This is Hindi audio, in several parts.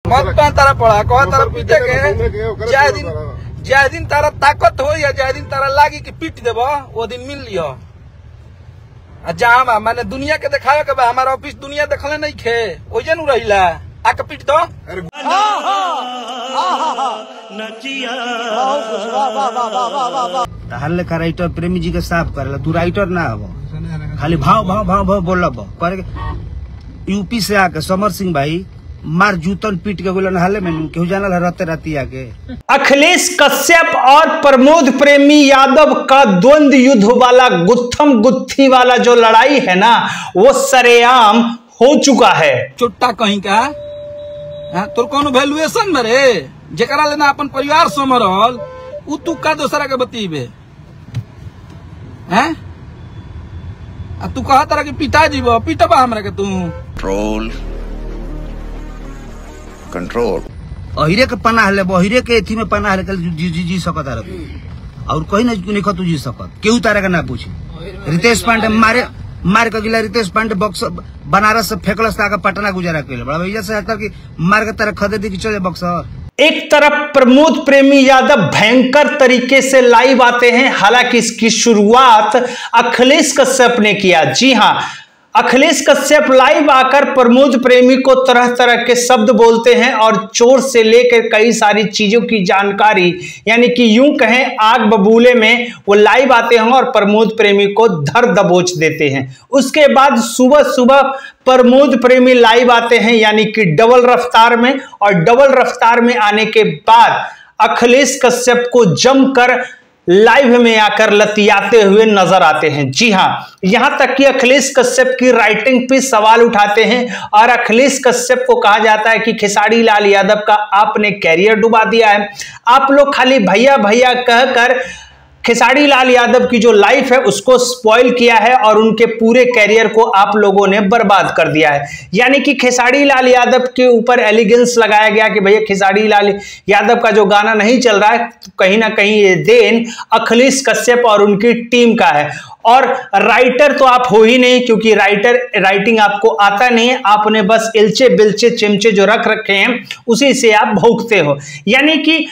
मत तारा पड़ा कह तारा पीटे के जाय दिन तारा ताकत हो या जाय दिन तारा लागी कि पीट देबो वो दिन मिल लियो। जहाँ मैंने दुनिया के दिखावे के हमारा ऑफिस दुनिया देखले नहीं खे ओजे नु रहिला आके पीट दो। ताहर लेखा राइटर प्रेमी जी के साफ करेला तू राइटर ना हो खाली भाव भाव भाव भाव बोलब पर यूपी से आके समर सिंह भाई मार जूतन पीट के बोलन हाले में केहू जानल रहते राती आके। अखिलेश कश्यप और प्रमोद प्रेमी यादव का द्वंद्व युद्ध वाला गुत्थम गुत्थी वाला जो लड़ाई है ना वो सरेआम हो चुका है। चुट्टा कहीं का तोर कोनो वैल्यूएशन में रे जेकरा लेना अपन परिवार समरल उ तू का दूसरा के बतीबे हैं तू कहा तरह के पिताजी बा पीटबा हमरा के तू कंट्रोल अहिरे के पनाह ले बहिरे के एथी में पनाह ले जी सकत रह और कहीं नहीं तू जी सकत केहू तारा के ना पूछी। रितेश पांडे मार के गिला रितेश पांडे बक्स बनारस से फेंकलस ताका पटना गुजारा कइले बड़ा भैया से आता कि मार के तरह खदे दी कि चले बक्सर। एक तरफ प्रमोद प्रेमी यादव भयंकर तरीके से लाइव आते हैं, हालांकि इसकी शुरुआत अखिलेश कश्यप ने किया। जी हां, अखिलेश कश्यप लाइव आकर प्रमोद प्रेमी को तरह तरह के शब्द बोलते हैं और चोर से लेकर कई सारी चीजों की जानकारी यानी कि यूं कहें आग बबूले में वो लाइव आते हैं और प्रमोद प्रेमी को धर दबोच देते हैं। उसके बाद सुबह सुबह प्रमोद प्रेमी लाइव आते हैं यानी कि डबल रफ्तार में, और डबल रफ्तार में आने के बाद अखिलेश कश्यप को जमकर लाइव में आकर लतियाते हुए नजर आते हैं। जी हां, यहां तक कि अखिलेश कश्यप की राइटिंग पे सवाल उठाते हैं और अखिलेश कश्यप को कहा जाता है कि खेसारी लाल यादव का आपने कैरियर डुबा दिया है। आप लोग खाली भैया भैया कहकर खेसारी लाल यादव की जो लाइफ है उसको स्पॉइल किया है और उनके पूरे कैरियर को आप लोगों ने बर्बाद कर दिया है। यानी कि खेसारी लाल यादव के ऊपर एलिगेंस लगाया गया कि भैया खेसारी लाल यादव का जो गाना नहीं चल रहा है तो कहीं ना कहीं ये देन अखिलेश कश्यप और उनकी टीम का है। और राइटर तो आप हो ही नहीं, क्योंकि राइटिंग आपको आता नहीं है, आपने बस इल्चे बिल्चे चिमचे जो रख रखे हैं उसी से आप भौंकते हो। यानी कि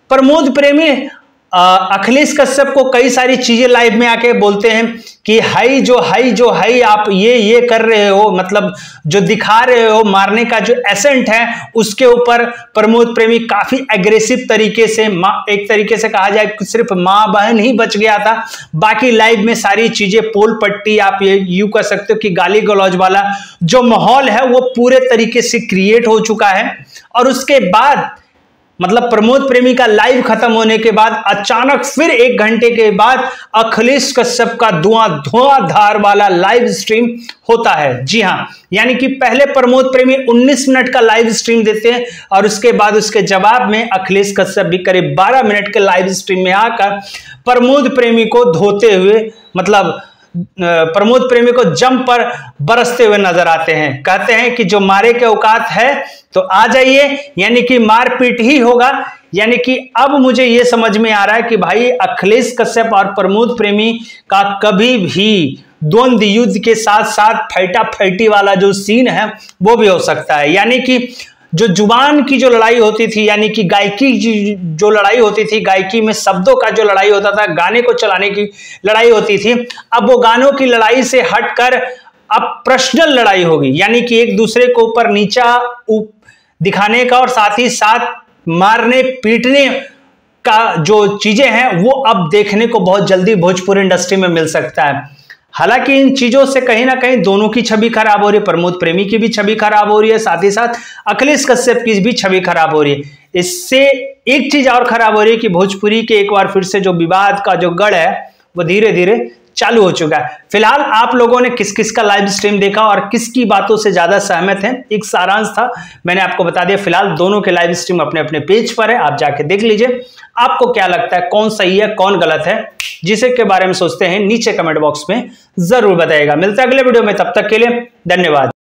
प्रमोद प्रेमी अखिलेश कश्यप को कई सारी चीजें लाइव में आके बोलते हैं कि हाई जो हाई आप ये कर रहे हो, मतलब जो दिखा रहे हो मारने का जो एसेंट है उसके ऊपर प्रमोद प्रेमी काफी एग्रेसिव तरीके से, एक तरीके से कहा जाए सिर्फ मां बहन ही बच गया था, बाकी लाइव में सारी चीजें पोल पट्टी आप ये यूं कह सकते हो कि गाली गलौज वाला जो माहौल है वो पूरे तरीके से क्रिएट हो चुका है। और उसके बाद मतलब प्रमोद प्रेमी का लाइव खत्म होने के बाद अचानक फिर 1 घंटे के बाद अखिलेश कश्यप का धुआंधार वाला लाइव स्ट्रीम होता है। जी हां, यानी कि पहले प्रमोद प्रेमी 19 मिनट का लाइव स्ट्रीम देते हैं और उसके बाद उसके जवाब में अखिलेश कश्यप भी करीब 12 मिनट के लाइव स्ट्रीम में आकर प्रमोद प्रेमी को धोते हुए, मतलब प्रमोद प्रेमी को जम पर बरसते हुए नजर आते हैं। कहते हैं कि जो मारे के औकात है तो आ जाइए, यानी कि मारपीट ही होगा। यानी कि अब मुझे यह समझ में आ रहा है कि भाई अखिलेश कश्यप और प्रमोद प्रेमी का कभी भी द्वंद्व युद्ध के साथ साथ फैटा फैटी वाला जो सीन है वो भी हो सकता है। यानी कि जो जुबान की जो लड़ाई होती थी, यानी कि गायकी जो लड़ाई होती थी, गायकी में शब्दों का जो लड़ाई होता था, गाने को चलाने की लड़ाई होती थी, अब वो गानों की लड़ाई से हटकर अब पर्सनल लड़ाई होगी। यानी कि एक दूसरे को ऊपर नीचा दिखाने का और साथ ही साथ मारने पीटने का जो चीजें हैं वो अब देखने को बहुत जल्दी भोजपुरी इंडस्ट्री में मिल सकता है। हालांकि इन चीजों से कहीं ना कहीं दोनों की छवि खराब हो रही है, प्रमोद प्रेमी की भी छवि खराब हो रही है, साथ ही साथ अखिलेश कश्यप की भी छवि खराब हो रही है। इससे एक चीज और खराब हो रही है कि भोजपुरी के एक बार फिर से जो विवाद का जो गढ़ है वो धीरे धीरे चालू हो चुका है। फिलहाल आप लोगों ने किस किस का लाइव स्ट्रीम देखा और किसकी बातों से ज्यादा सहमत हैं, एक सारांश था, मैंने आपको बता दिया। फिलहाल दोनों के लाइव स्ट्रीम अपने अपने पेज पर है, आप जाके देख लीजिए। आपको क्या लगता है, कौन सही है कौन गलत है, जिसे के बारे में सोचते हैं नीचे कमेंट बॉक्स में जरूर बताइएगा। मिलते हैं अगले वीडियो में, तब तक के लिए धन्यवाद।